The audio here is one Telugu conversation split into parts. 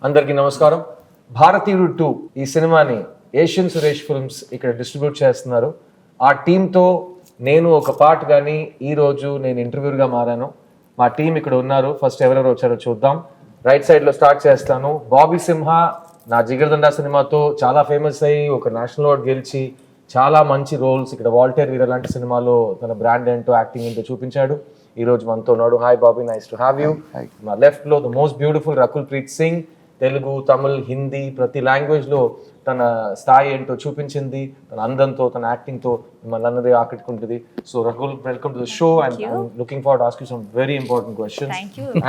అందరికీ నమస్కారం. భారతీయుడు 2 ఈ సినిమాని ఏషియన్ సురేష్ ఫిల్మ్స్ ఇక్కడ డిస్ట్రిబ్యూట్ చేస్తున్నారు. ఆ టీంతో నేను ఒక పార్ట్ కానీ ఈరోజు నేను ఇంటర్వ్యూగా మారాను. మా టీం ఇక్కడ ఉన్నారు. ఫస్ట్ ఎవరెవరు వచ్చారో చూద్దాం. రైట్ సైడ్లో స్టార్ట్ చేస్తాను. బాబీ సింహ నా జిగర్దండా సినిమాతో చాలా ఫేమస్ అయ్యి ఒక నేషనల్ అవార్డ్ గెలిచి చాలా మంచి రోల్స్ ఇక్కడ వాల్టర్ వీర లాంటి సినిమాలో తన బ్రాండ్ ఏంటో యాక్టింగ్ ఏంటో చూపించాడు. ఈ రోజు మనతో ఉన్నాడు. Hi Bobby, nice to have you. మా లెఫ్ట్ లో the most beautiful Rakul Preet Singh, Telugu, Tamil, Hindi ప్రతి లాంగ్వేజ్ లో తన స్థాయి ఏంటో చూపించింది. తన అందంతో, తన యాక్టింగ్ తో మిమ్మల్ని అన్నది ఆకట్టుకుంటుంది. So Rakul, welcome to the show and I'm looking forward to ask you some very important questions.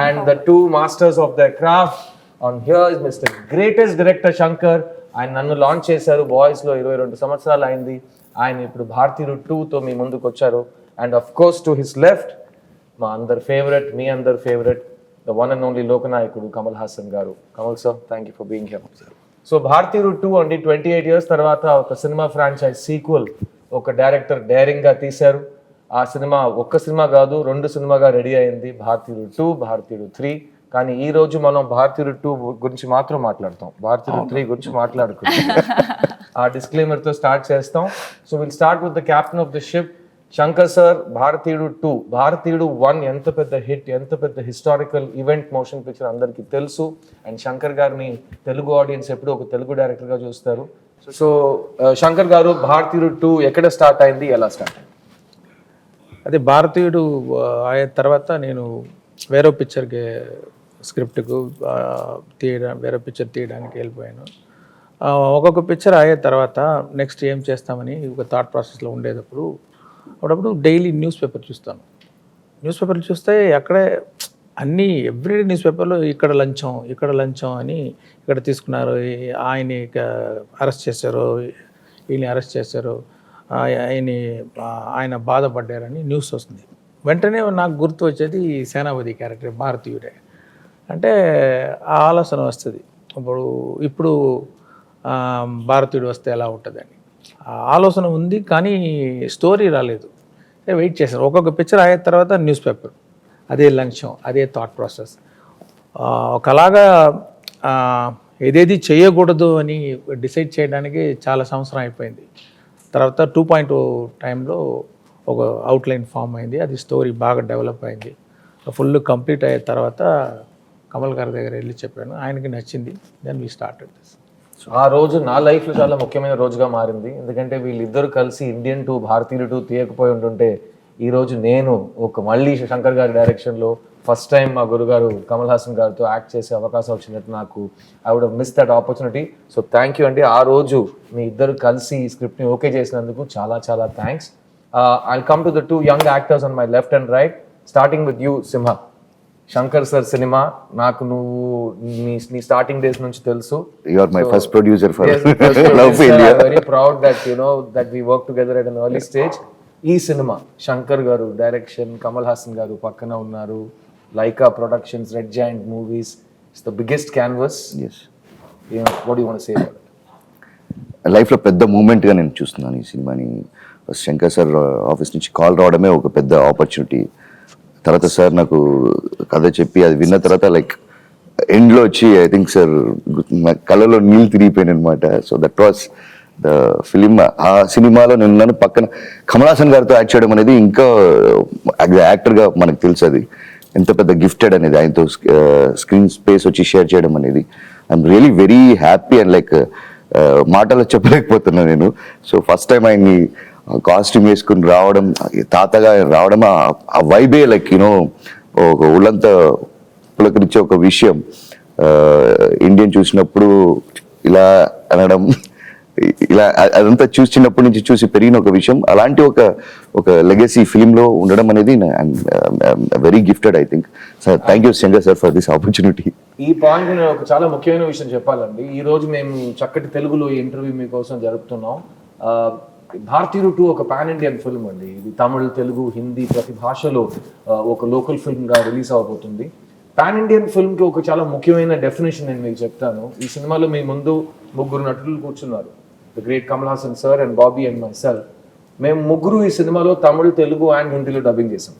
And the two masters of the craft on here is mister greatest director Shankar. ఆయన నన్ను లాంచ్ చేశారు బాయ్స్ లో 22 సంవత్సరాలు అయింది. ఆయన ఇప్పుడు భారతీయుడు 2తో మీ ముందుకు వచ్చారు. And of course to his left మా అందరి ఫేవరెట్, మీ అందరి favourite, the one and only లోకనాయకుడు Kamal Haasan garu. Kamal sir, thank you for being here. So Bharateeyudu 2 అండి 28 years తర్వాత ఒక సినిమా ఫ్రాంచైజ్ సీక్వెల్ ఒక డైరెక్టర్ డైరింగ్ గా తీశారు. ఆ సినిమా ఒక్క సినిమా కాదు, 2 సినిమాగా రెడీ అయింది. భారతీయుడు 2, భారతీయుడు 3. కానీ ఈ రోజు మనం భారతీయుడు 2 గురించి మాత్రం మాట్లాడతాం, భారతీయుడు 3 గురించి మాట్లాడుకుంటాం. ఆ డిస్క్లైమర్ తో స్టార్ట్ చేస్తాం. So will start with the captain of the ship Shankar sir. భారతీయుడు 2, భారతీయుడు 1 ఎంత పెద్ద హిట్, ఎంత పెద్ద హిస్టారికల్ ఈవెంట్ మోషన్ పిక్చర్ అందరికీ తెలుసు. అండ్ శంకర్ గారిని తెలుగు ఆడియన్స్ ఎప్పుడు ఒక తెలుగు డైరెక్టర్ గా చూస్తారు. సో శంకర్ గారు, భారతీయుడు 2 ఎక్కడ స్టార్ట్ అయింది, ఎలా స్టార్ట్ అయింది? అదే భారతీయుడు అయిన తర్వాత నేను వేరే పిక్చర్కి స్క్రిప్ట్కు వేరే పిక్చర్ తీయడానికి వెళ్ళిపోయాను. ఒక్కొక్క పిక్చర్ అయిన తర్వాత నెక్స్ట్ ఏం చేస్తామని ఒక థాట్ ప్రాసెస్లో ఉండేటప్పుడు అప్పుడప్పుడు డైలీ న్యూస్ పేపర్ చూస్తాను. న్యూస్ పేపర్లు చూస్తే అక్కడే అన్నీ ఎవ్రీడే న్యూస్ పేపర్లో ఇక్కడ లంచం అని ఇక్కడ తీసుకున్నారు, ఆయన్ని అరెస్ట్ చేశారు, వీళ్ళని అరెస్ట్ చేశారు, ఆయన బాధపడ్డారని న్యూస్ వస్తుంది. వెంటనే నాకు గుర్తు వచ్చేది సేనాపతి క్యారెక్టర్ భారతీయుడే. అంటే ఆ ఆలోచన వస్తుంది, ఇప్పుడు భారతీయుడు వస్తే ఎలా ఉంటుందని ఆలోచన ఉంది. కానీ స్టోరీ రాలేదు. వెయిట్ చేశాను. ఒక్కొక్క పిక్చర్ అయిన తర్వాత న్యూస్ పేపర్, అదే లక్ష్యం, అదే థాట్ ప్రాసెస్. ఒకలాగా ఏదేది చేయకూడదు అని డిసైడ్ చేయడానికి చాలా సంవత్సరం అయిపోయింది. తర్వాత 2.0 టైంలో ఒక అవుట్లైన్ ఫామ్ అయింది. అది స్టోరీ బాగా డెవలప్ అయింది. ఫుల్ కంప్లీట్ అయిన తర్వాత కమల్ గారి దగ్గర వెళ్ళి చెప్పాను, ఆయనకి నచ్చింది. Then we started this. ఆ రోజు నా లైఫ్లో చాలా ముఖ్యమైన రోజుగా మారింది. ఎందుకంటే వీళ్ళిద్దరు కలిసి ఇండియన్ 2, భారతీయుడు 2 తీయకపోయి ఉంటుంటే ఈరోజు నేను మళ్ళీ శంకర్ గారి డైరెక్షన్లో ఫస్ట్ టైం మా గురుగారు కమల్ హాసన్ గారితో యాక్ట్ చేసే అవకాశం వచ్చినట్టు నాకు I would miss that opportunity. So thank you అండి. ఆ రోజు మీ ఇద్దరు కలిసి ఈ స్క్రిప్ట్ని ఓకే చేసినందుకు చాలా చాలా thanks. I'll come to the 2 young actors on my left and right, starting with you, Simha. Shankar sir cinema నాకు నువ్వు నీ స్టార్టింగ్ డేస్ నుంచి తెలుసు. You are my first producer for Love India. I'm very proud that that we work together at an early stage. ఈ సినిమా శంకర్ గారు డైరెక్షన్, కమల్ హాసన్ గారు పక్కన ఉన్నారు, Lyca productions, red giant movies, it's the biggest canvas. yes what do you want to say about it? లైఫ్లో పెద్ద మూమెంట్గా నేను చూస్తున్నాను ఈ సినిమాని. ఫస్ట్ శంకర్ సార్ ఆఫీస్ నుంచి కాల్ రావడమే ఒక పెద్ద ఆపర్చునిటీ. తర్వాత సార్ నాకు కథ చెప్పి అది విన్న తర్వాత లైక్ ఎండ్లో వచ్చి ఐ థింక్ సార్ నా కళ్ళలో నీళ్ళు తిరిగిపోయాను అనమాట. So that was the film. ఆ సినిమాలో నేను పక్కన కమల్ హాసన్ గారితో యాక్ట్ చేయడం అనేది ఇంకా యాక్టర్గా మనకు తెలుసు అది ఎంత పెద్ద గిఫ్టెడ్ అనేది. ఆయనతో స్క్రీన్ స్పేస్ వచ్చి షేర్ చేయడం అనేది I'm really very happy and like మాటలో చెప్పలేకపోతున్నాను నేను. సో ఫస్ట్ టైం ఆయన్ని కాస్ట్యూమ్ వేసుకుని రావడం, తాతగా రావడం, ఆ వైబే లైక్ ఒక ఒళ్ళంతా పులకరించే ఒక విషయం. ఇండియన్ చూసినప్పుడు ఇలా అనడం, ఇలా అదంతా చూసినప్పటి నుంచి చూసి పెరిగిన ఒక విషయం. అలాంటి ఒక లెగసీ ఫిలింలో ఉండడం అనేది very gifted I think. Sir thank you Shankar sir for this opportunity. ఈ పాయింట్ నేను ఒక చాలా ముఖ్యమైన విషయం చెప్పాలండి. ఈ రోజు మేము చక్కటి తెలుగులో ఈ ఇంటర్వ్యూ మీకోసం జరుపుతున్నాం. భారతీయుడు 2 ఒక పాన్ ఇండియన్ ఫిల్మ్ అండి. ఇది తమిళ్, తెలుగు, హిందీ ప్రతి భాషలో ఒక లోకల్ ఫిల్మ్ గా రిలీజ్ అవబోతుంది. పాన్ ఇండియన్ ఫిల్మ్ కి ఒక చాలా ముఖ్యమైన డెఫినేషన్ నేను మీకు చెప్తాను. ఈ సినిమాలో మీ ముందు 3 నటులు కూర్చున్నారు, the great Kamal Haasan sir and Bobby and my self. మేము 3 ఈ సినిమాలో తమిళ్, తెలుగు అండ్ హిందీలో డబ్బింగ్ చేసాం.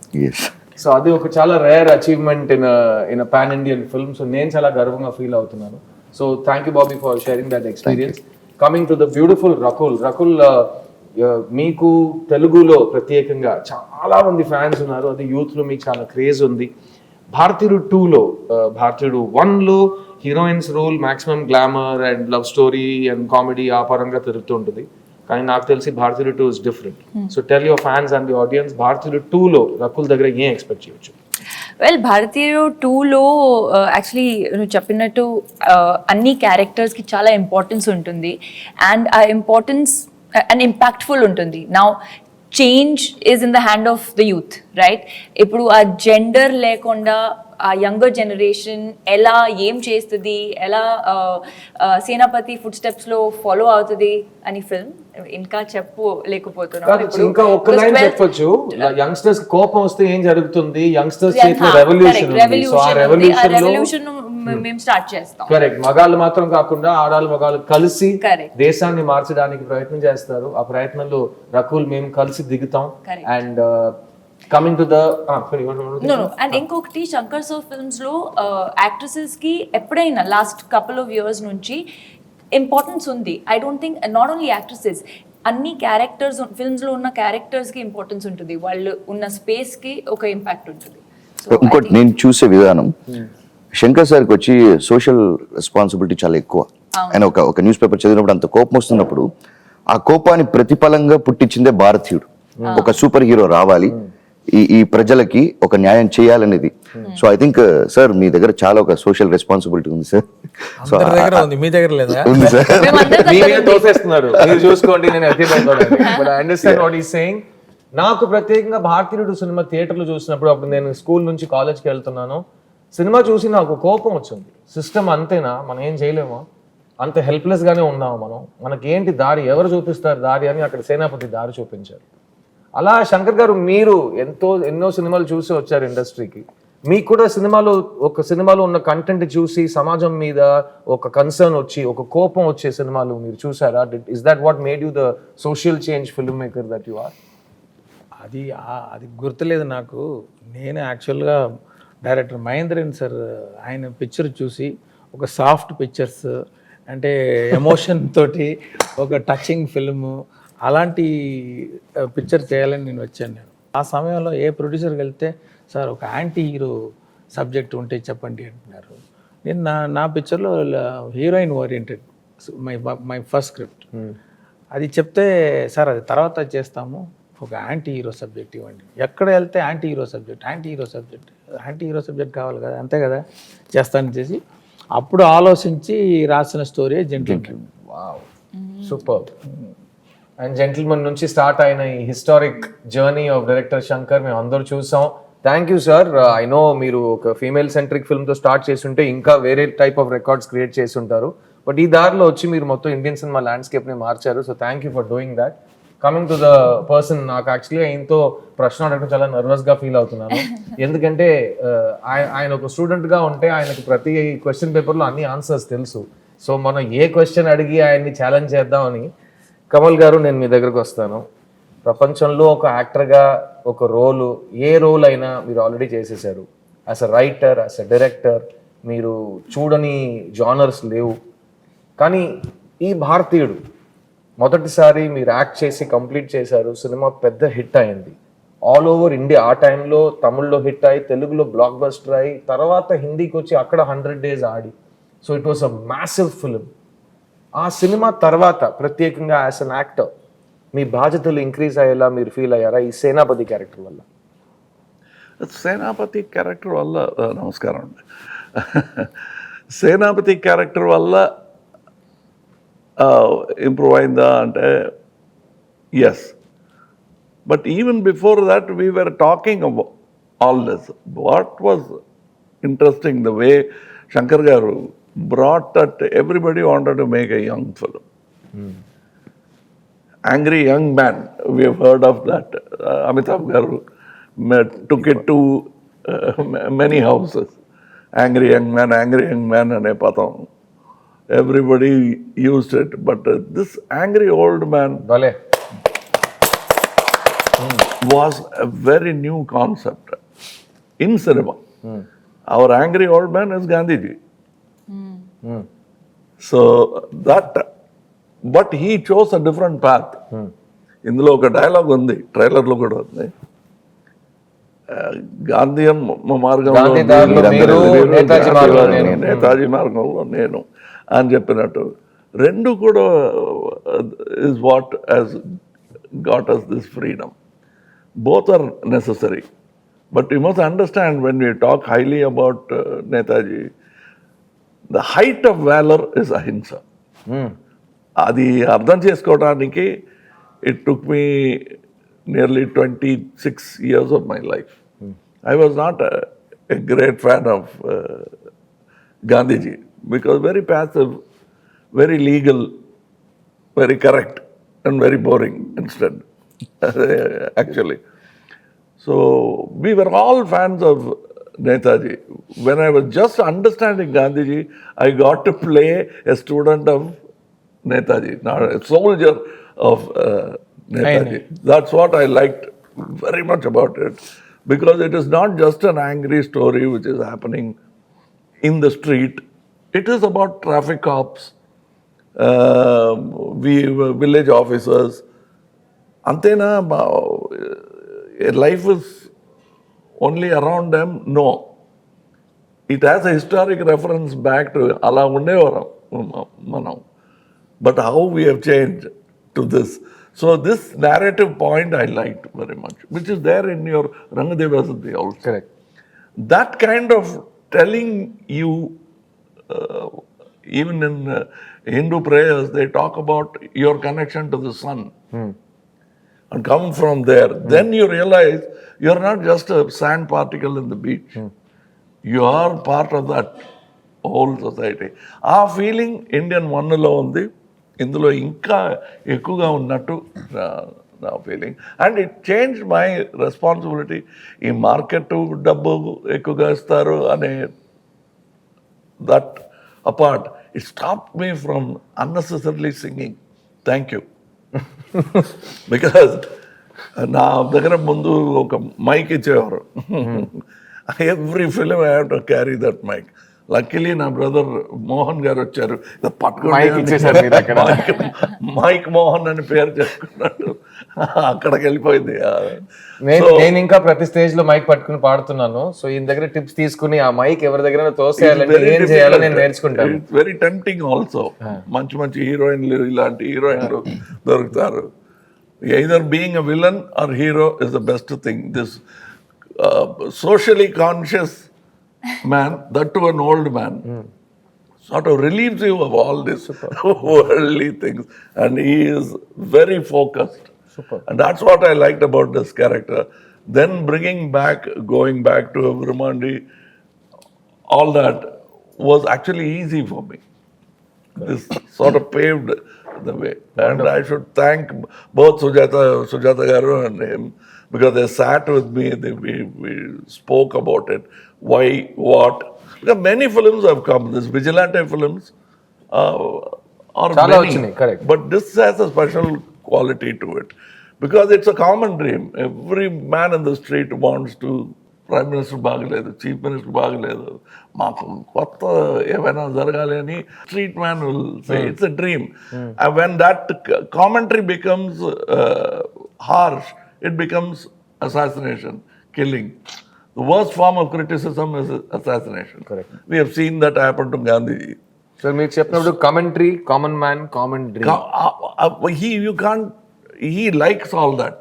సో అది ఒక చాలా rare achievement in pan Indian film. So నేను చాలా గర్వంగా ఫీల్ అవుతున్నాను. So thank you Bobby for sharing that experience. Coming to the beautiful Rakul. మీకు తెలుగులో ప్రత్యేకంగా చాలా మంది ఫ్యాన్స్ ఉన్నారు, అది యూత్లో మీకు చాలా క్రేజ్ ఉంది. భారతీయుడు 2లో భారతీయుడు 1లో heroines role maximum glamour and love story and comedy ఆ పరంగా తిరుగుతూ ఉంటుంది. కానీ నాకు తెలిసి Bharateeyudu 2 is different. So tell your fans and the audience, Bharateeyudu 2లో రకుల్ దగ్గర ఏం ఎక్స్పెక్ట్ చేయొచ్చు? వెల్, భారతీయుడు 2లో యాక్చువల్లీ నువ్వు చెప్పినట్టు అన్ని క్యారెక్టర్స్కి చాలా ఇంపార్టెన్స్ ఉంటుంది అండ్ ఆ ఇంపార్టెన్స్ అండ్ ఇంపాక్ట్ఫుల్ ఉంటుంది. Now change is in the hand of the youth, right? ఇప్పుడు ఆ జెండర్ లేకుండా ఆ యంగర్ జనరేషన్ ఎలా ఏం చేస్తుంది, ఎలా సేనాపతి ఫుడ్ స్టెప్స్లో ఫాలో అవుతుంది అని ఫిల్మ్ ఇంకా ఇంకా ఒక్క లైన్ చెప్పొచ్చు. యంగ్స్టర్స్ కోపం వస్తే ఏం జరుగుతుంది, యంగ్స్టర్స్ చేతిలో రెవల్యూషన్ ఉంది. సో ఆ రెవల్యూషన్ మేము స్టార్ట్ చేస్తాం. కరెక్ట్. మగాళ్ళు మాత్రం కాకుండా ఆడాళ్ళు మగాళ్ళు కలిసి దేశాన్ని మార్చడానికి ప్రయత్నం చేస్తారు. ఆ ప్రయత్నంలో రకుల్ మేము కలిసి దిగుతాం. And coming to the and ఇంకొకటి శంకర్ సార్ ఫిల్మ్స్ లో యాక్ట్రెసెస్ కి ఎప్పుడైనా లాస్ట్ కపుల్ ఆఫ్ ఇయర్స్ నుంచి ఇంపార్టెన్స్ ఉంది. I don't think not only actresses, అన్ని క్యారెక్టర్స్ ఫిల్మ్స్ లో ఉన్న క్యారెక్టర్స్ కి ఇంపార్టెన్స్ ఉంటుంది. వాళ్ళు ఉన్న స్పేస్ కి ఒక ఇంపాక్ట్ ఉంటుంది. ఇంకోటి నేను చూసే విధానం, శంకర్ సార్కి వచ్చి సోషల్ రెస్పాన్సిబిలిటీ చాలా ఎక్కువ. ఆయన ఒక న్యూస్ పేపర్ చదివినప్పుడు అంత కోపం వస్తున్నప్పుడు ఆ కోపాన్ని ప్రతిఫలంగా పుట్టించిందే భారతీయుడు. ఒక సూపర్ హీరో రావాలి, ఈ ప్రజలకి ఒక న్యాయం చేయాలనేది. సో ఐ థింక్ సార్ మీ దగ్గర చాలా ఒక సోషల్ రెస్పాన్సిబిలిటీ ఉంది సార్. సో మీ దగ్గర లేదా? ఉంది సార్. తోసేస్తున్నారు, మీరు చూసుకోండి. నేను అండర్స్టాండ్ వాట్ ఈస్ సేయింగ్. నాకు ప్రత్యేకంగా భారతీయుడు సినిమా థియేటర్లో చూసినప్పుడు, అప్పుడు నేను స్కూల్ నుంచి కాలేజ్కి వెళ్తున్నాను, సినిమా చూసి నాకు కోపం వచ్చింది. సిస్టమ్ అంతేనా, మనం ఏం చేయలేమా, అంత హెల్ప్లెస్ గానే ఉన్నాము మనం, మనకేంటి దారి, ఎవరు చూపిస్తారు దారి అని అక్కడ సేనాపతి దారి చూపించారు. అలా శంకర్ గారు మీరు ఎన్నో సినిమాలు చూసి వచ్చారు ఇండస్ట్రీకి. మీకు కూడా సినిమాలో ఉన్న కంటెంట్ చూసి సమాజం మీద ఒక కన్సర్న్ వచ్చి, ఒక కోపం వచ్చే సినిమాలు మీరు చూసారా? Is that what made you the social change film maker that you are? అది గుర్తులేదు నాకు. నేను యాక్చువల్గా డైరెక్టర్ మహేంద్రన్ సార్ ఆయన పిక్చర్ చూసి, ఒక సాఫ్ట్ పిక్చర్స్ అంటే ఎమోషన్ తోటి ఒక టచింగ్ ఫిల్ము అలాంటి పిక్చర్ చేయాలని నేను వచ్చాను. ఆ సమయంలో ఏ ప్రొడ్యూసర్కి వెళ్తే సార్ ఒక యాంటీ హీరో సబ్జెక్ట్ ఉంటే చెప్పండి అంటున్నారు. నేను నా పిక్చర్లో heroine oriented my first script. అది చెప్తే సార్ అది తర్వాత చేస్తాము, ఒక యాంటీ హీరో సబ్జెక్ట్ ఇవ్వండి. ఎక్కడ వెళ్తే యాంటీ హీరో సబ్జెక్ట్ కావాలి కదా, అంతే కదా, చేస్తాను చేసి అప్పుడు ఆలోచించి రాసిన story Gentleman. Wow, super. And Gentleman నుంచి స్టార్ట్ అయిన ఈ historic journey of director Shankar మేము అందరూ చూసాం. Thank you sir. I know మీరు ఒక ఫీమేల్ సెంట్రిక్ ఫిల్మ్తో స్టార్ట్ చేస్తుంటే ఇంకా వేరే టైప్ ఆఫ్ రికార్డ్స్ క్రియేట్ చేసి ఉంటారు. బట్ ఈ దారిలో వచ్చి మీరు మొత్తం ఇండియన్ సినిమా ల్యాండ్స్కేప్ని మార్చారు. So thank you for doing that. Coming to the person, నాకు యాక్చువల్గా ఆయనతో ప్రశ్న అడగడం చాలా నర్వస్గా ఫీల్ అవుతున్నాను. ఎందుకంటే ఆయన ఒక స్టూడెంట్గా ఉంటే ఆయనకు ప్రతి క్వశ్చన్ పేపర్లో అన్ని ఆన్సర్స్ తెలుసు. సో మనం ఏ క్వశ్చన్ అడిగి ఆయన్ని ఛాలెంజ్ చేద్దామని, కమల్ గారు నేను మీ దగ్గరకు వస్తాను. ప్రపంచంలో ఒక యాక్టర్గా ఒక ఏ రోల్ అయినా మీరు ఆల్రెడీ చేసేసారు. As a writer, as a director మీరు చూడని జానర్స్ లేవు. కానీ ఈ భారతీయుడు మొదటిసారి మీరు యాక్ట్ చేసి కంప్లీట్ చేశారు. సినిమా పెద్ద హిట్ అయింది ఆల్ ఓవర్ ఇండియా. ఆ టైంలో తమిళ్లో హిట్ అయ్యి, తెలుగులో బ్లాక్ బస్టర్ అయ్యి, తర్వాత హిందీకి వచ్చి అక్కడ 100 days Audi. So it was a massive film. ఆ సినిమా తర్వాత ప్రత్యేకంగా యాజ్ అన్ యాక్టర్ మీ బాధ్యతలు ఇంక్రీజ్ అయ్యేలా మీరు ఫీల్ అయ్యారా ఈ సేనాపతి క్యారెక్టర్ వల్ల? సేనాపతి క్యారెక్టర్ వల్ల నమస్కారం అండి. సేనాపతి క్యారెక్టర్ వల్ల ఇంప్రూవ్ అయిందా అంటే yes. But even before that we were talking about all this. What was interesting the way Shankar garu brought that everybody wanted to make a young film. Angry Young Man, we have heard of that. Amitabh Garu took it to many houses. Angry Young Man ane padam. Everybody used it, but this angry old man was a very new concept in cinema. Our angry old man is Gandhiji. So that but he chose a different path. ఇందులో ఒక డైలాగ్ ఉంది, ట్రైలర్లో కూడా ఉంది. గాంధీయం మార్గంలో గాంధీదారులు మీరు, నేతాజీ మార్గంలో నేను. నేతాజీ మార్గంలో నేను అని చెప్పినట్టు రెండు కూడా is what has got us this freedom. Both are necessary. But you must understand when you talk highly about Netaji, the height of valour is ahimsa. అది అర్థం చేసుకోవడానికి it took me nearly 26 years of my life. I was not a great fan of Gandhiji because very passive, very legal, very correct, and very boring instead, actually. So we were all fans of Netaji. When I was just understanding Gandhiji, I got to play a student of Netaji, not a soldier of Netaji. That's what I liked very much about it, because it is not just an angry story which is happening in the street. It is about traffic cops, village officers. Antena, life is only around them? No. It has a historic reference back to ala undevaram manam. But how we have changed to this. So this narrative point I liked very much, which is there in your Rangadevasati also. Correct. That kind of telling you, even in Hindu prayers, they talk about your connection to the sun. And come from there. Then you realize you're not just a sand particle in the beach. You are part of that whole society. ఆ ఫీలింగ్ ఇండియన్ వన్లో ఉంది, ఇందులో ఇంకా ఎక్కువగా ఉన్నట్టు నా feeling. And it change my responsibility. ఈ మార్కెట్ డబ్బు ఎక్కువగా ఇస్తారు అనే that apart, it stop me from unnecessarily singing. Thank you. Because నా దగ్గర ముందు ఒక మైక్ ఇచ్చేవారు. Every film I have to carry that mic. Luckily నా బ్రదర్ మోహన్ గారు వచ్చారు, మైక్ మోహన్ అని పేరు చెప్పుకున్నట్టు అక్కడికి వెళ్ళిపోయింది. నేను ఇంకా ప్రతి స్టేజ్ లో మైక్ పట్టుకుని పాడుతున్నాను. సో ఈయన దగ్గర టిప్స్ తీసుకుని ఆ మైక్ ఎవరి దగ్గర తోసేయాలంటే ఏం చేయాలో నేను నేర్చుకుంటాను. It's very tempting also. మంచి మంచి హీరోయిన్లు, ఇలాంటి హీరోయిన్లు దొరుకుతారు. Either being a villain or hero is the best thing. This socially conscious man, that to an old man, sort of relieves you of all this worldly things, and he is very focused. Super. And that's what I liked about this character. Then going back to Brahmandi, all that was actually easy for me. This sort of paved the way. And I should thank both Sujata Garu and him, because they sat with me, we spoke about it, why, what. Because many films have come, these vigilante films are Chala many, vachinai, correct. but this has a special quality to it, because it's a common dream. Every man in the street wants to, Prime Minister బాగలేదు, Chief Minister బాగలేదు, మాకు కొత్త ఏమైనా జరగాలి అని street man will say it's a dream. And when that commentary becomes harsh, it becomes assassination, killing. The worst form of criticism is assassination. Correct. We have seen that happen to Gandhiji. So మీరు చెప్పినప్పుడు commentary, common man, common dream. He likes all that.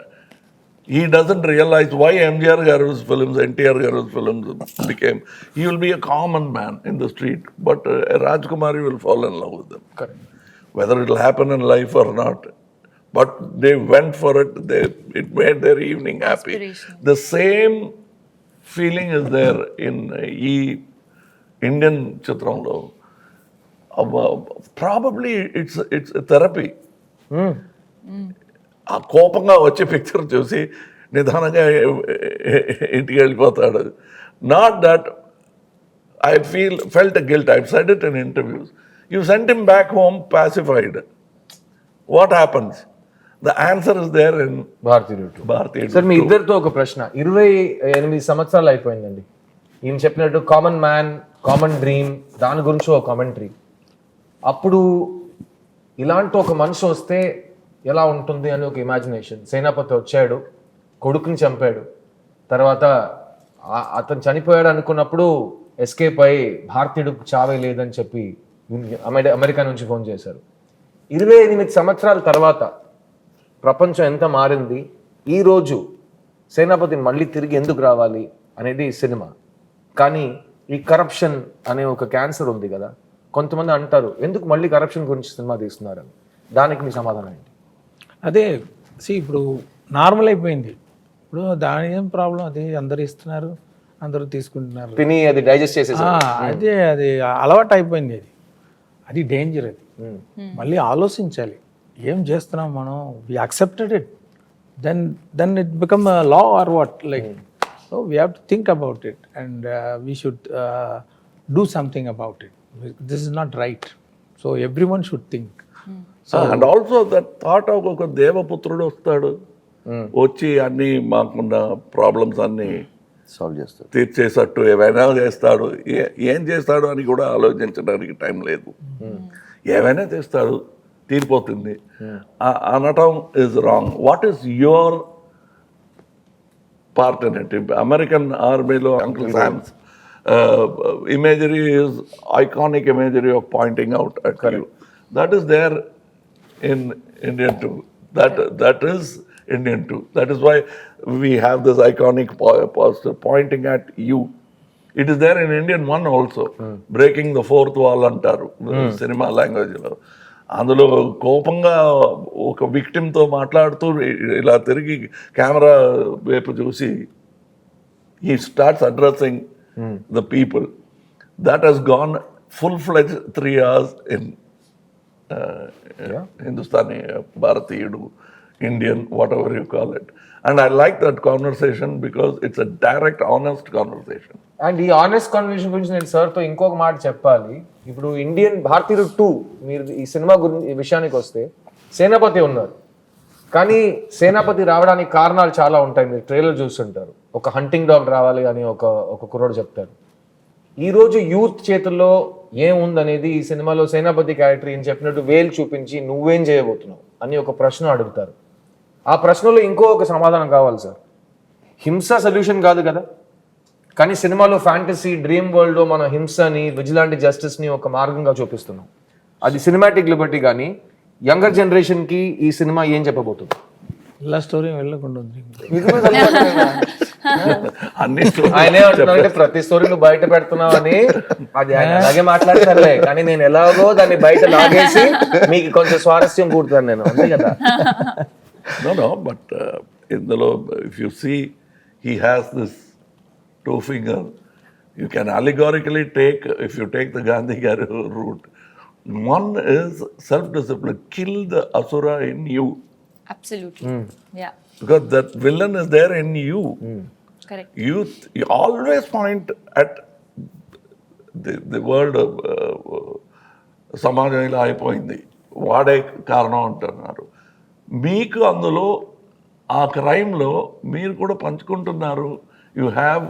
He doesn't realize why MGR Garu's films, NTR Garu's films became. He will be a common man in the street, but Rajkumari will fall in love with them. Correct. Whether it will happen in life or not. But they went for it. It made their evening happy. The same feeling is there in Indian Chitramlo. Probably it's a therapy. ఆ కోపంగా వచ్చే పిక్చర్ చూసి నిదానంగా ఇంటికి వెళ్ళిపోతాడు. Not that I felt a guilt. I've said it in interviews. You sent him back home pacified. What happens? The answer is there in Bharatiya. Sir మీ ఇద్దరితో ఒక ప్రశ్న. 28 సంవత్సరాలు అయిపోయిందండి. ఈయన చెప్పినట్టు కామన్ మ్యాన్, కామన్ డ్రీమ్, దాని గురించి ఒక కామెంటరీ. అప్పుడు ఇలాంటి ఒక మనిషి వస్తే ఎలా ఉంటుంది అని ఒక ఇమాజినేషన్. సేనాపతి వచ్చాడు, కొడుకుని చంపాడు, తర్వాత అతను చనిపోయాడు అనుకున్నప్పుడు ఎస్కేప్ అయ్యి భారతీయుడికి చావే లేదని చెప్పి అమెరికా నుంచి ఫోన్ చేశారు. 28 సంవత్సరాల తర్వాత ప్రపంచం ఎంత మారింది, ఈరోజు సేనాపతి మళ్ళీ తిరిగి ఎందుకు రావాలి అనేది సినిమా. కానీ ఈ కరప్షన్ అనే ఒక క్యాన్సర్ ఉంది కదా, కొంతమంది అంటారు ఎందుకు మళ్ళీ కరప్షన్ గురించి సినిమా తీస్తున్నారని. దానికి మీ సమాధానం ఏంటి? అదే ఇప్పుడు నార్మల్ అయిపోయింది. ఇప్పుడు దాని ఏం ప్రాబ్లం, అది అందరు ఇస్తున్నారు, అందరూ తీసుకుంటున్నారు, తిని అది డైజెస్ట్ చేసేసారు. అదే అది అలవాటు అయిపోయింది. అది డేంజర్. అది మళ్ళీ ఆలోచించాలి, ఏం చేస్తున్నాం మనం. We accepted it, then it become law or what, like so we have to think about it and we should do something about it. This is not right, so everyone should think. And also that thought of ఒక దేవపుత్రుడు వస్తాడు, వచ్చి అన్ని మాకున్న ప్రాబ్లమ్స్ అన్ని సాల్వ్ చేస్తారు. తీర్చేసట్టు ఏమైనా చేస్తాడు. ఏం చేస్తాడు అని కూడా ఆలోచించడానికి టైం లేదు. ఏమైనా చేస్తాడు, తీరిపోతుంది అనటం is wrong. What is your part in it? American ఆర్మీలో uncle శామ్స్ imagery is iconic imagery of pointing out at you. That is there in Indian too. That is Indian too. That is why we have this iconic poster pointing at you. It is there in Indian one also. Breaking the fourth wall antaru cinema language lo. అందులో కోపంగా ఒక విక్టిమ్తో మాట్లాడుతూ ఇలా తిరిగి కెమెరా వైపు చూసి he starts addressing the people. That has gone full-fledged 3 hours in Hindustani, Bharatiyudu, Indian, whatever you call it. And I like that conversation because it's a direct, honest conversation. And ఈ ఆనెస్ట్ కాన్వర్సేషన్ గురించి నేను సార్తో ఇంకొక మాట చెప్పాలి. ఇప్పుడు ఇండియన్ భారతీయుడు 2 మీరు ఈ సినిమా గురించి ఈ విషయానికి వస్తే సేనాపతి ఉన్నారు, కానీ సేనాపతి రావడానికి కారణాలు చాలా ఉంటాయి. మీరు ట్రైలర్ చూస్తుంటారు, ఒక హంటింగ్ డాగ్ రావాలి అని ఒక కుర్రోడు చెప్తారు. ఈరోజు యూత్ చేతుల్లో ఏముందనేది ఈ సినిమాలో సేనాపతి క్యారెక్టర్ ఏం చెప్పినట్టు వేలు చూపించి నువ్వేం చేయబోతున్నావు అని ఒక ప్రశ్న అడుగుతారు. ఆ ప్రశ్నలో ఇంకో ఒక సమాధానం కావాలి సార్. హింస సొల్యూషన్ కాదు కదా, కానీ సినిమాలో ఫ్యాంటసీ డ్రీమ్ వరల్డ్లో మన హింసని, విజిలాంటి జస్టిస్ని ఒక మార్గంగా చూపిస్తున్నాం. అది సినిమాటిక్ లిబర్టీ. కానీ యంగర్ జనరేషన్కి ఈ సినిమా ఏం చెప్పబోతుంది? ఇలా స్టోరీ వెళ్ళకుండా ఉంది. అన్ని ఆయనే అంటున్నారంటే ప్రతి స్టోరీ నువ్వు బయట పెడుతున్నావు అని. అది ఆయన అలాగే మాట్లాడతారులే, కానీ నేను ఎలాగో దాన్ని బయట లాగేసి మీకు కొంచెం స్వారస్యం కూడుతాను నేను, అంతే కదా. No, but ఇందులో if you see, he has this 2 finger. You can allegorically take, if you take the Gandhi route, one is self-discipline. Kill the asura in you. Absolutely. Yeah. Because that villain is there in you. Correct. You always point at the world of సమాజం ఇలా అయిపోయింది, వాడే కారణం అంటున్నారు. మీకు అందులో ఆ క్రైమ్లో మీరు కూడా పంచుకుంటున్నారు. You have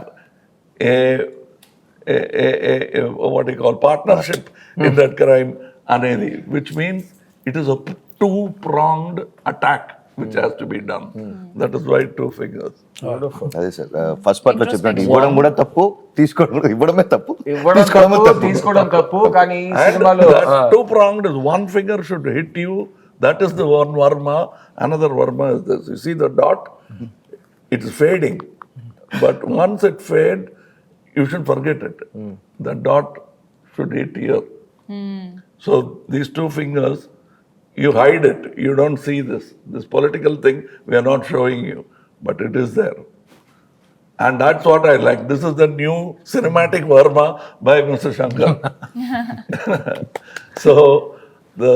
what you call partnership in that crime అనేది, which means it is a 2-pronged attack which has to be done. That is why 2 fingers. అదే సార్, ఫస్ట్ పార్ట్ లో చెప్పినట్టు ఇవ్వడం కూడా తప్పు, ఇవ్వడమే తప్పు, తీసుకోవడం తప్పు. కానీ ఈ And సినిమాలో that 2-pronged is one finger should hit you. That is the one Varma. Another Varma is this. You see the dot? It is fading. But once it fades, you should forget it. The dot should hit here. So these 2 fingers, you hide it. You don't see this. This political thing, we are not showing you. But it is there. And that's what I like. This is the new cinematic Varma by Mr. Shankar. So the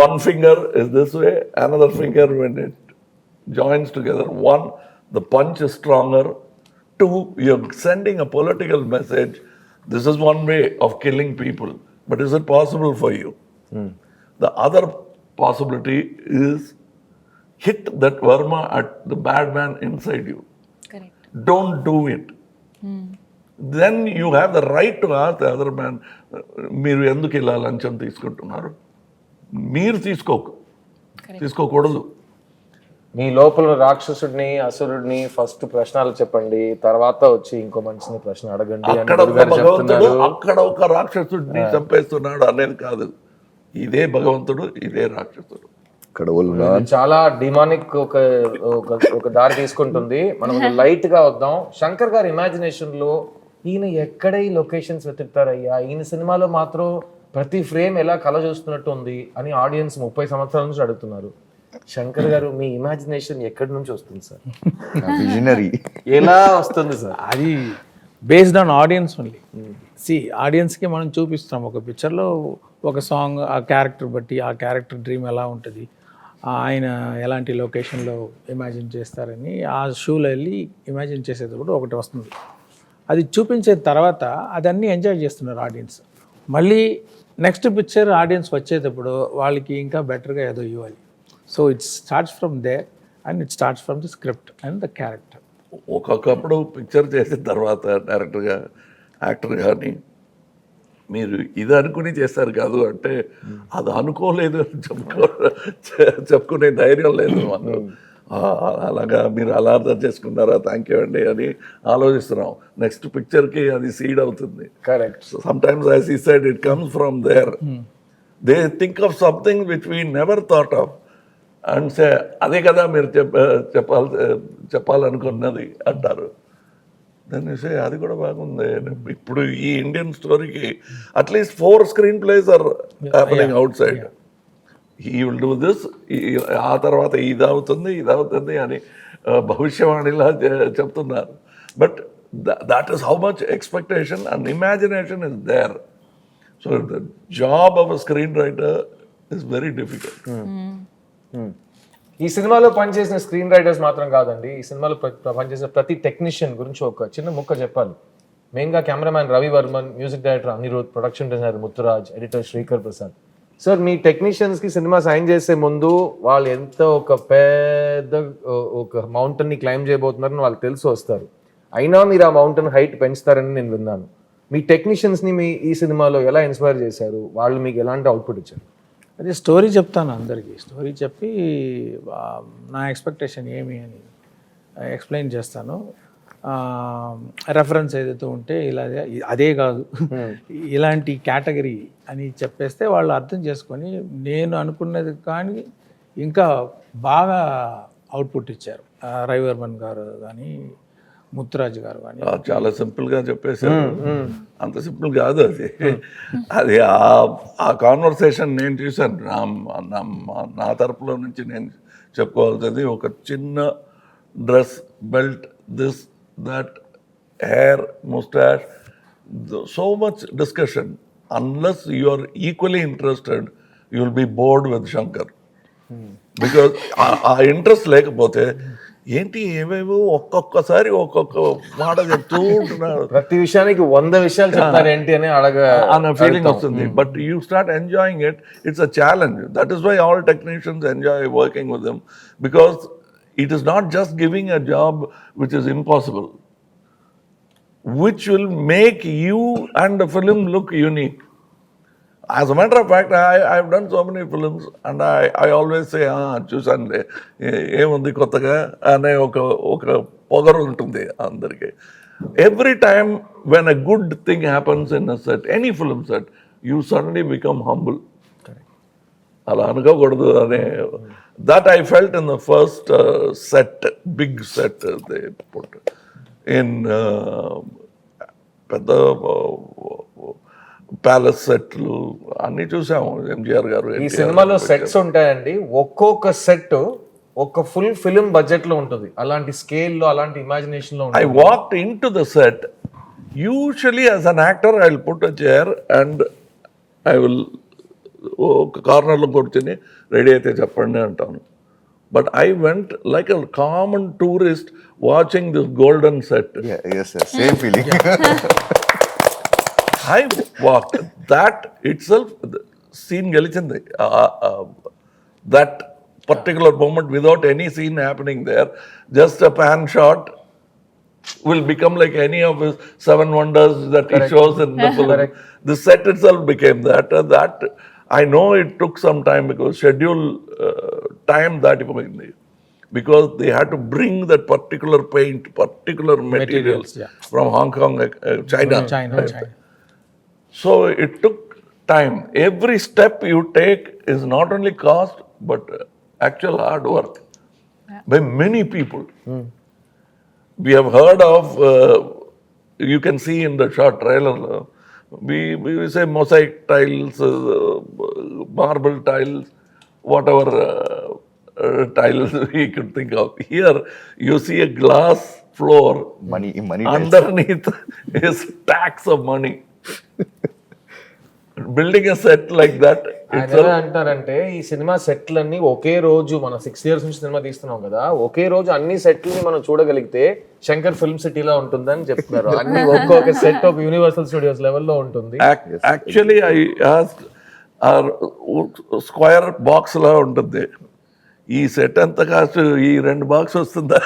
one finger is this way, another finger when it joins together. 1, the punch is stronger. 2, you're sending a political message. This is one way of killing people. But is it possible for you? The other possibility is hit that Varma at the bad man inside you. Correct. Don't do it. then you have the right to ask the other man, మీరు ఎందుకు ఇలా లంచం తీసుకుంటున్నారు? మీరు తీసుకోకూడదు. మీ లోపల రాక్షసుడిని అసురుడిని ఫస్ట్ ప్రశ్నలు చెప్పండి, తర్వాత వచ్చి ఇంకో మనిషిని ప్రశ్న అడగండి అని అక్కడ గురుగారు చెప్తున్నారు. అక్కడ ఒక రాక్షసుడిని చంపేస్తున్నాడు అనేది కాదు. ఇదే భగవంతుడు, ఇదే రాక్షసుడు. ఇక్కడ వాళ్ళు ఇది చాలా డిమానిక్ ఒక దారి తీసుకుంటుంది. మనం లైట్ గా వద్దాం. శంకర్ గారి ఇమాజినేషన్ లో ఈయన ఎక్కడ ఈ లొకేషన్స్ వెతుకుతారయ్యా, ఈయన సినిమాలో మాత్రం ప్రతి ఫ్రేమ్ ఎలా కళ చూస్తున్నట్టు ఉంది అని ఆడియన్స్ 30 సంవత్సరాల నుంచి అడుగుతున్నారు. శంకర్ గారు, మీ ఇమాజినేషన్ ఎక్కడి నుంచి వస్తుంది సార్? విజనరీ. ఎలా వస్తుంది సార్? అది బేస్డ్ ఆన్ ఆడియన్స్ ఓన్లీ. ఆడియన్స్కి మనం చూపిస్తాం ఒక పిక్చర్లో ఒక సాంగ్, ఆ క్యారెక్టర్ బట్టి ఆ క్యారెక్టర్ డ్రీమ్ ఎలా ఉంటుంది, ఆయన ఎలాంటి లొకేషన్లో ఇమాజిన్ చేస్తారని ఆ షూలో వెళ్ళి ఇమాజిన్ చేసేటప్పుడు ఒకటి వస్తుంది. అది చూపించిన తర్వాత అదన్నీ ఎంజాయ్ చేస్తున్నారు ఆడియన్స్. మళ్ళీ నెక్స్ట్ పిక్చర్ ఆడియన్స్ వచ్చేటప్పుడు వాళ్ళకి ఇంకా బెటర్గా ఏదో ఇవ్వాలి. So it starts from there and it starts from the script and the character. ఒక్కొక్కప్పుడు పిక్చర్ చేసిన తర్వాత డైరెక్టర్గా, యాక్టర్ కానీ మీరు ఇది అనుకుని చేస్తారు కాదు అంటే అది అనుకోలేదు అని చెప్పుకునే ధైర్యం లేదు మాకు. అలాగా మీరు అలా అర్థం చేసుకున్నారా, థ్యాంక్ యూ అండి అని ఆలోచిస్తున్నాం. నెక్స్ట్ పిక్చర్కి అది సీడ్ అవుతుంది. Correct. Sometimes as he said it comes from there. They think of something which we never thought of and say అదే కదా మీరు చెప్పాలనుకున్నది అంటారు. దాన్ని సే అది కూడా బాగుంది. ఇప్పుడు ఈ ఇండియన్ స్టోరీకి at least 4 screen places are happening outside. ఈ విల్ డూ దిస్, ఆ తర్వాత ఇది అవుతుంది అని భవిష్యవాణిలా చెప్తున్నారు. But that is how much expectation and imagination is there. So the job of a screenwriter is very difficult. ఈ సినిమాలో పనిచేసిన స్క్రీన్ రైటర్స్ మాత్రం కాదండి, ఈ సినిమాలో పనిచేసిన ప్రతి టెక్నీషియన్ గురించి ఒక చిన్న ముక్క చెప్పాలి. మెయిన్గా cameraman Ravi Varman, music director Anirudh, production designer Muthuraj, editor Sreekar Prasad. Sir, మీ టెక్నీషియన్స్కి సినిమా సైన్ చేసే ముందు వాళ్ళు ఎంత ఒక పెద్ద ఒక మౌంటైన్ని క్లైమ్ చేయబోతున్నారని వాళ్ళకి తెలిసి వస్తారు. అయినా మీరు ఆ మౌంటైన్ హైట్ పెంచుతారని నేను విన్నాను. మీ టెక్నీషియన్స్ని మీ ఈ సినిమాలో ఎలా ఇన్స్పైర్ చేశారు? వాళ్ళు మీకు ఎలాంటి అవుట్పుట్ ఇచ్చారు? అదే స్టోరీ చెప్తాను అందరికీ. స్టోరీ చెప్పి నా ఎక్స్పెక్టేషన్ ఏమి అని ఎక్స్ప్లెయిన్ చేస్తాను. రెఫరెన్స్ ఏదైతే ఉంటే ఇలా అదే కాదు ఇలాంటి కేటగిరీ అని చెప్పేస్తే వాళ్ళు అర్థం చేసుకొని నేను అనుకున్నది కానీ ఇంకా బాగా అవుట్పుట్ ఇచ్చారు. రవివర్మన్ గారు కానీ ముత్తురాజు గారు కానీ. చాలా సింపుల్గా చెప్పేశారు. అంత సింపుల్ కాదు అది. అది ఆ కాన్వర్సేషన్ నేను చూశాను. నా తరపులో నుంచి నేను చెప్పుకోవాల్సింది ఒక చిన్న dress, belt, this that, hair, mustache, so much discussion. Unless you are equally interested, you will be bored with Shankar. Because ఆ ఇంట్రెస్ట్ లేకపోతే ఏంటి ఏమేమో ఒక్కొక్కసారి ఒక్కొక్క మాట చెప్తూ ఉంటున్నారు. ప్రతి విషయానికి 100 విషయాలు చెప్తారు ఏంటి అని అన్న ఫీలింగ్ వస్తుంది. But you start enjoying it. It's a challenge. That is why all technicians enjoy working with them, because it is not just giving a job which is impossible, which will make you and the film look unique. As a matter of fact, I have done so many films and I always say, చూసండి ఏముంది కొత్తగా అనే ఒక పొగరు ఉంటుంది అందరికీ. Every time when a good thing happens in a set, any film set, you suddenly become humble. అలా అనుకోకూడదు అనే that I felt in the first set, big set they put in పెద్ద ప్యాలెస్ సెట్లు అన్ని చూసాము. ఎంజిఆర్ గారు ఈ సినిమాలో సెట్స్ ఉంటాయండి. ఒక్కొక్క సెట్ ఒక ఫుల్ ఫిల్మ్ బడ్జెట్ లో ఉంటుంది. అలాంటి స్కేల్ లో, అలాంటి ఇమాజినేషన్ లో. I walked into the set. Usually as an actor I will put a chair and I will ఒక కార్నర్లో కూర్చొని రెడీ అయితే చెప్పండి అంటాను. But I went like a common tourist watching this golden set. Same feeling. I walk that itself scene గెలిచింది. That particular moment without any scene happening there, just a pan shot will become like any of his seven wonders that he shows in the film. The set itself became that. And that, I know it took some time because schedule time that because they had to bring that particular paint, particular materials yeah. from Hong Kong, China. China. So it took time. Every step you take is not only cost, but actual hard work by many people. We have heard of, you can see in the short trailer, we say mosaic tiles, marble tiles, whatever tiles we could think of. Here, you see a glass floor. Money Underneath is stacks of money. Building a set like that. ఆయన ఎలా అంటారంటే ఈ సినిమా సెట్లన్నీ ఒకే రోజు మనం 6 years నుంచి సినిమా తీస్తున్నాం కదా, ఒకే రోజు అన్ని సెట్లని మనం చూడగలిగితే శంకర్ ఫిల్మ్ సిటీలో ఉంటుందని చెప్తున్నారు. అన్ని ఒక్కొక్క సెట్ ఒక యూనివర్సల్ స్టూడియోస్ లెవెల్లో ఉంటుంది. Actually, I asked, square box లా ఉంటుంది, ఈ సెట్ ఎంత కాస్ట్, ఈ 2 బాక్స్ వస్తుందా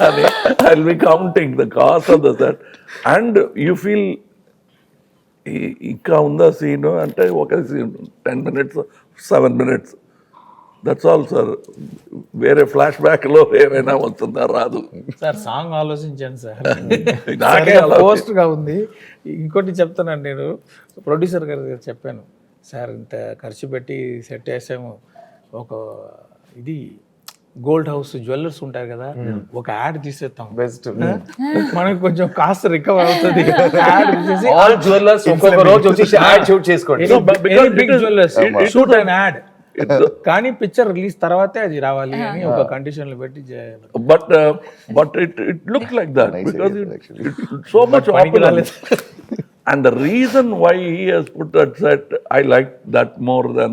అని I'll be counting the cost of the set. And you feel ఇంకా ఉందా సీన్ అంటే ఒక scene 10 minutes, 7 minutes, that's all sir. వేరే ఫ్లాష్ బ్యాక్ లో ఏమైనా వస్తుందా, రాదు సార్. సాంగ్ ఆలోచించాను సార్, నాకే అలా పోస్ట్ గా ఉంది. ఇంకోటి చెప్తానండి, నేను ప్రొడ్యూసర్ గారు చెప్పాను, సార్ ఇంత ఖర్చు పెట్టి సెట్ వేసాము, ఒక ఇది గోల్డ్ హౌస్ జ్యువెలర్స్ ఉంటారు కదా, ఒక యాడ్ తీసేస్తాం, బెస్ట్ మనకి కొంచెం కాస్ట్ రికవర్ అవుతుంది. యాడ్ తీసేసి ఆల్ జ్యువెలర్స్ ఒక్కొక్క రోజు వచ్చి యాడ్ షూట్ చేసుకోండి. Big jewellers shoot and ad, కానీ పిక్చర్ రిలీజ్ తర్వాతే అది రావాలి అని ఒక కండిషన్లు పెట్టి చేయాలి. But it looked like that because it's so much opulence. And the reason why he has put that set, I like that more than,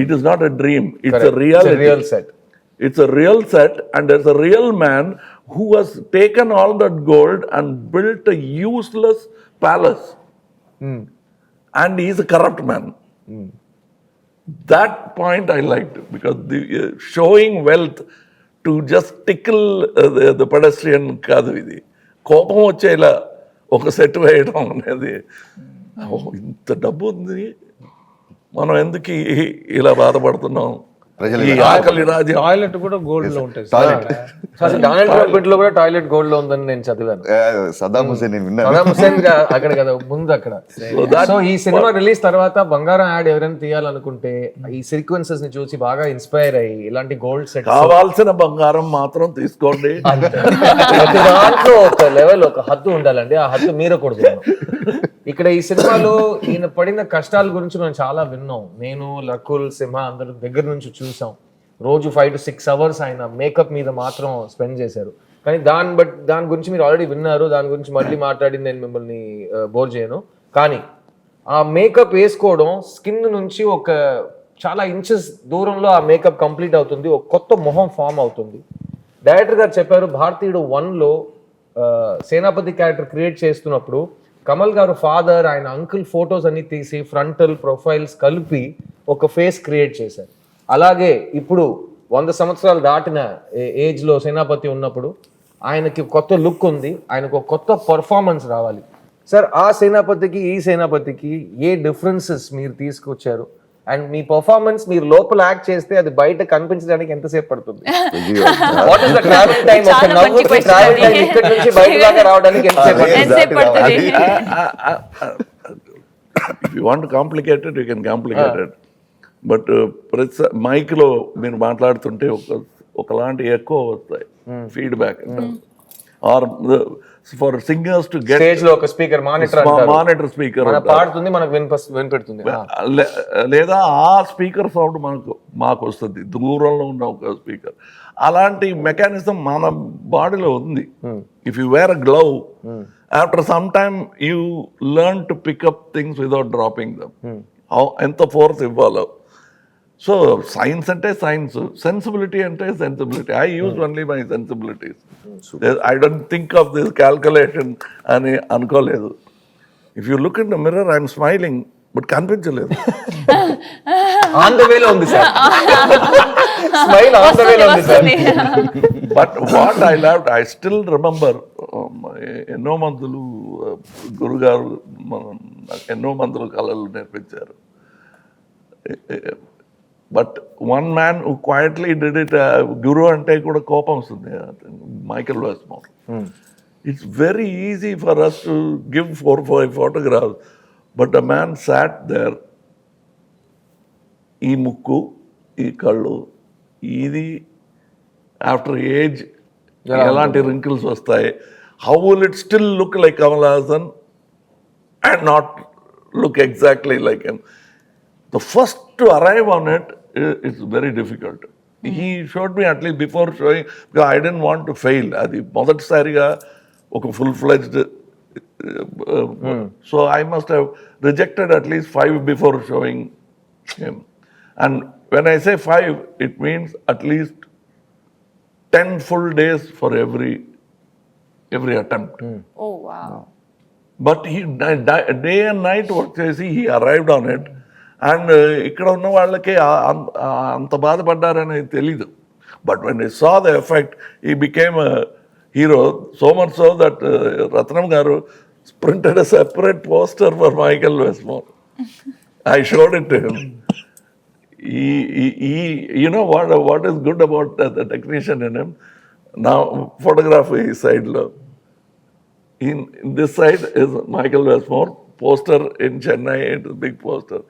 it is not a dream, it's a reality. It's a real set. It's a real set, and there's a real man who has taken all that gold and built a useless palace. And he's a corrupt man. That point I liked, because the showing wealth to just tickle the pedestrian కాదు ఇది, కోపం వచ్చేలా ఒక సెట్ వేయడం అనేది, ఇంత డబ్బు ఉంది, మనం ఎందుకు ఇలా బాధపడుతున్నాం, ఈ ఆకలి రాజ్యం. టాయిలెట్ కూడా గోల్డ్ లో ఉంటుంది. అసలు డొనాల్డ్ ట్రంప్ ఇంట్లో కూడా టాయిలెట్ గోల్డ్ లో ఉందని నేను చదివాను. సదాం హుసేన్ నేను విన్నాను. సదాం హుసేన్ అక్కడ కదా ముందు అక్కడ. సో ఈ సినిమా రిలీజ్ తర్వాత బంగారం యాడ్ ఎవరైనా తీయాలనుకుంటే ఈ సీక్వెన్సెస్ ని చూసి బాగా ఇన్స్పైర్ అయ్యి ఇలాంటి గోల్డ్ సెట్ కావాల్సిన బంగారం మాత్రం తీసుకోండి. ప్రతి దాంట్లో ఒక లెవెల్, ఒక హద్దు ఉండాలండి, ఆ హద్దు మీరకూడదు. ఇక్కడ ఈ సినిమాలో ఈయన పడిన కష్టాల గురించి మనం చాలా విన్నాం. నేను, రకుల్, సింహ అందరూ దగ్గర నుంచి చూసాం. రోజు 5 to 6 hours ఆయన మేకప్ మీద మాత్రం స్పెండ్ చేశారు. కానీ దాని గురించి మీరు ఆల్రెడీ విన్నారు, దాని గురించి మళ్ళీ మాట్లాడి నేను మిమ్మల్ని బోర్ చేయను. కానీ ఆ మేకప్ వేసుకోవడం స్కిన్ నుంచి ఒక చాలా ఇంచెస్ దూరంలో ఆ మేకప్ కంప్లీట్ అవుతుంది, ఒక కొత్త మొహం ఫామ్ అవుతుంది. డైరెక్టర్ గారు చెప్పారు, భారతీయుడు 1లో సేనాపతి క్యారెక్టర్ క్రియేట్ చేస్తున్నప్పుడు కమల్ గారు ఫాదర్, ఆయన అంకుల్ ఫొటోస్ అన్ని తీసి ఫ్రంటల్ ప్రొఫైల్స్ కలిపి ఒక ఫేస్ క్రియేట్ చేశారు. అలాగే ఇప్పుడు 100 సంవత్సరాలు దాటిన ఏజ్లో సేనాపతి ఉన్నప్పుడు ఆయనకి కొత్త లుక్ ఉంది, ఆయనకు ఒక కొత్త పర్ఫార్మెన్స్ రావాలి. సార్, ఆ సేనాపతికి ఈ సేనాపతికి ఏ డిఫరెన్సెస్ మీరు తీసుకొచ్చారు? అండ్ మీ పర్ఫార్మెన్స్ మీరు లోపల యాక్ట్ చేస్తే అది బయట కనిపించడానికి ఎంతసేపు పడుతుంది? What is the travel time? ఒక నవ్వుకి ట్రావెల్ టైం ఇక్కడ నుంచి బయట దాకా రావడానికి ఎంతసేపు పడుతుంది? If you want to complicate it, you can complicate it. But మైక్లో మీరు మాట్లాడుతుంటే ఒకలాంటి ఎక్కువ వస్తాయి feedback. Or for singers to get stage లో ఒక స్పీకర్ మానిటర్ స్పీకర్ పాడుతుంది, మనకు వినిపెడుతుంది, లేదా ఆ స్పీకర్ సౌండ్ మాకు వస్తుంది, దూరంలో ఉన్న ఒక స్పీకర్. అలాంటి మెకానిజం మన బాడీలో ఉంది. If you wear a glove, after some time you learn to pick up things without dropping them. ఎంత ఫోర్స్ ఇవ్వాలో. సో సైన్స్ అంటే సైన్స్, సెన్సిబిలిటీ అంటే sensibility. I use only my sensibilities. I don't think of this calculation అని అనుకోలేదు. If you look in the mirror, I'm smiling, but కనిపించలేదు. ఆన్ ద వేలో ఉంది సార్, స్మైల్ ఆన్ ద వేలో ఉంది sir. But what I love, I still remember, ఎన్నో మందులు గురుగారు నాకు ఎన్నో మందులు కళలు నేర్పించారు. But one man who quietly did it, గురు అంటే కూడా కోపం వస్తుంది, Michael Westmore. It's very easy for us to give 4-5 photographs, but the man sat there, ఈ ముక్కు, ఈ కళ్ళు, ఇది ఆఫ్టర్ ఏజ్ ఎలాంటి రింకిల్స్ వస్తాయి, how will it still look like Kamal Haasan and not look exactly like him. The first to arrive on it is very difficult. He showed me at least before showing, because I didn't want to fail. అది మొదటిసారిగా ఒక full-fledged, so I must have rejected at least 5 before showing him. And when I say 5, it means at least 10 full days for every attempt. Oh, wow. But he day and night work చేసి he arrived on it. And ఇక్కడ ఉన్న వాళ్ళకి అంత బాధపడ్డారని తెలీదు. But when I saw the effect, he became hero, so much so that Ratnam garu printed a separate poster for Michael Westmore. I showed it to him. You know what is good about the technician in him? Now photography side lo, in this side is Michael Westmore poster in Chennai, it is big poster.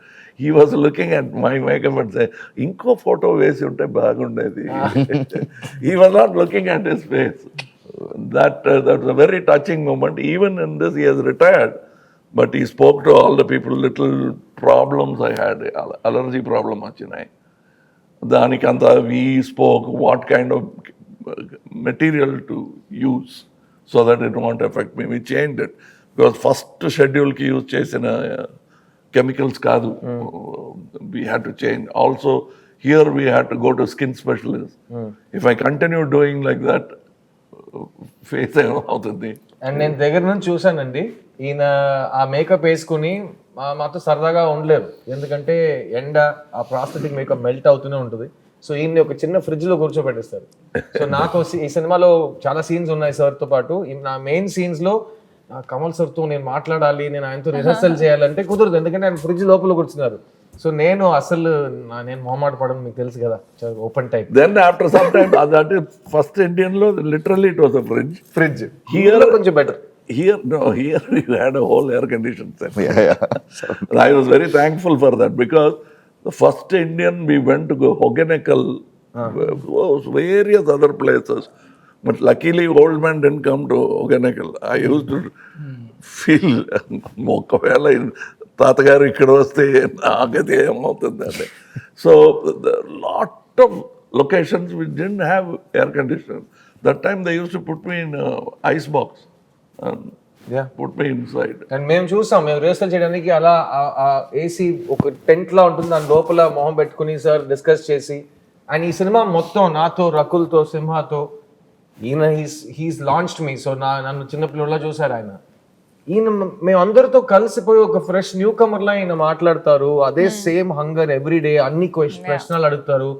He was looking at my makeup and say, inko photo vesi unte bagundedi. He was not looking at his face. That was a very touching moment. Even in this, he has retired, but he spoke to all the people. Little problems I had, allergy problem achinai. Danikanta, we spoke what kind of material to use so that it won't affect me. We changed it because first schedule ki use chesina chemicals kaadu. We had to change. Also, here we had to go to skin specialist. If I continue doing like that, face అవుతుంది. అండ్ నేను దగ్గర నుంచి చూసానండి, ఈయన ఆ మేకప్ వేసుకుని మాతో సరదాగా ఉండలేరు, ఎందుకంటే ఎండ ఆ ప్రాస్థెటిక్ మేకప్ మెల్ట్ అవుతూనే ఉంటుంది. సో ఈయన్ని ఒక చిన్న ఫ్రిడ్జ్ లో కూర్చోబెట్టేస్తారు. సో నాకు ఈ సినిమాలో చాలా సీన్స్ ఉన్నాయి సార్తో పాటు. నా మెయిన్ సీన్స్ లో కమల్ సార్తో నేను మాట్లాడాలి, నేను ఆయనతో రిహర్సల్ చేయాలంటే కుదరదు, ఎందుకంటే ఆయన ఫ్రిడ్జ్ లోపల కూర్చున్నారు. సో నేను అసలు నేను మొహమాట పడను, మీకు తెలుసు కదా, open type. Then after some time, that is first Indian lo, literally it was a fridge. Here కొంచెం better. Here we had a whole air conditioned set. Yeah. I was very thankful for that, because the first Indian we went to go Hogeneckal, various other places. But luckily, old man didn't come to Hogeneckal. I used to feel, ఒకవేళ తాతగారు ఇక్కడ వస్తే నాకైతే ఏమవుతుంది అంటే. So lot of locations which didn't have air conditioner. That time they use to put me in ice box, put me in side. And మేము చూసాం, మేము రిహర్సల్ చేయడానికి అలా ఏసీ ఒక టెంట్ లా ఉంటుంది, దాని లోపల మొహం పెట్టుకుని సార్ డిస్కస్ చేసి. అండ్ ఈ సినిమా మొత్తం నాతో, రకుల్తో, సింహాతో, ఈయన హీస్ లాంచ్డ్ మీ. సో నన్ను చిన్నపిల్లలా చూసారు ఆయన. ఈయన మేము అందరితో కలిసిపోయి ఒక ఫ్రెష్ న్యూ కమర్ లా ఈయన మాట్లాడతారు. అదే సేమ్ హంగర్ ఎవ్రీ డే, అన్ని ప్రశ్నలు అడుగుతారు.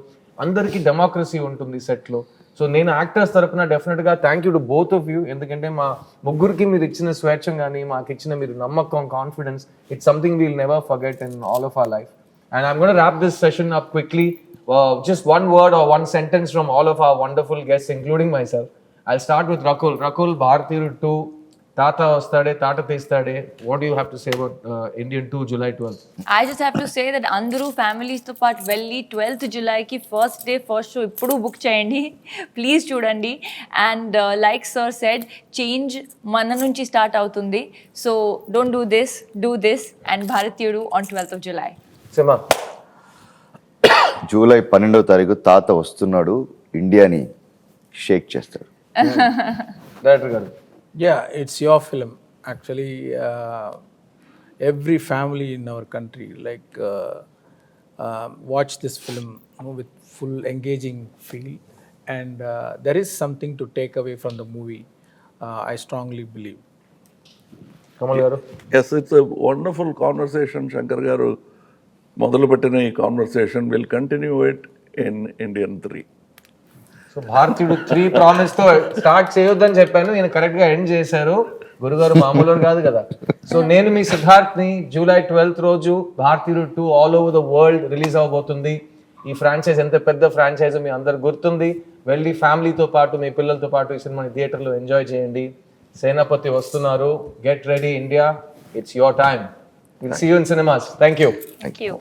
అందరికీ డెమోక్రసీ ఉంటుంది సెట్ లో. సో నేను యాక్టర్స్ తరపున డెఫినెట్ గా thank you to both of you, ఎందుకంటే మా ముగ్గురికి మీరు ఇచ్చిన స్వేచ్ఛం కానీ, మాకు ఇచ్చిన మీరు నమ్మకం, confidence, it's something we'll never forget in all of our life. And I'm gonna wrap this session up quickly. Just one word or one sentence from all of our wonderful guests, including myself. I'll start with Rakul. Rakul, Bharatiyaru 2, Tata Vastade, Tata Teestade. What do you have to say about Indian 2, July 12th? I just have to say that అందరూ ఫ్యామిలీస్తో పాటు వెళ్ళి 12th జులైకి ఫస్ట్ డే ఫస్ట్ షో ఇప్పుడు బుక్ చేయండి, ప్లీజ్ చూడండి. And like sir said, change మన నుంచి స్టార్ట్ అవుతుంది. So don't do this and Bharateeyudu on 12th of July. Sima. జూలై 12వ తారీఖు తాత వస్తున్నాడు, ఇండియాని షేక్ చేస్తాడు. Director garu. Yeah, it's your film. Actually, every family in our country watch this film with full engaging feel, and there is something to take away from the movie. I strongly believe. Kamal garu. Yes, it's a wonderful conversation. Shankar garu మొదలుపెట్టిన ఈ conversation will continue it in Indian 3. So Bharateeyudu 3 promise తో స్టార్ట్ చేయొద్దని చెప్పాను, నేను కరెక్ట్ గా ఎండ్ చేశారు. గురుగారు మామూలు కాదు కదా. సో నేను మీ సిద్ధార్థ్ ని జూలై 12th రోజు Bharateeyudu 2 all over the world release అవబోతుంది. ఈ ఫ్రాంచైజ్ ఎంత పెద్ద ఫ్రాంచైజ్ మీ అందరు గుర్తుంది. వెళ్ళి ఫ్యామిలీతో పాటు మీ పిల్లలతో పాటు ఈ సినిమాని థియేటర్లో ఎంజాయ్ చేయండి. సేనాపతి వస్తున్నారు. Get ready India, it's your time. Will see you in cinemas. Thank you. Thank you.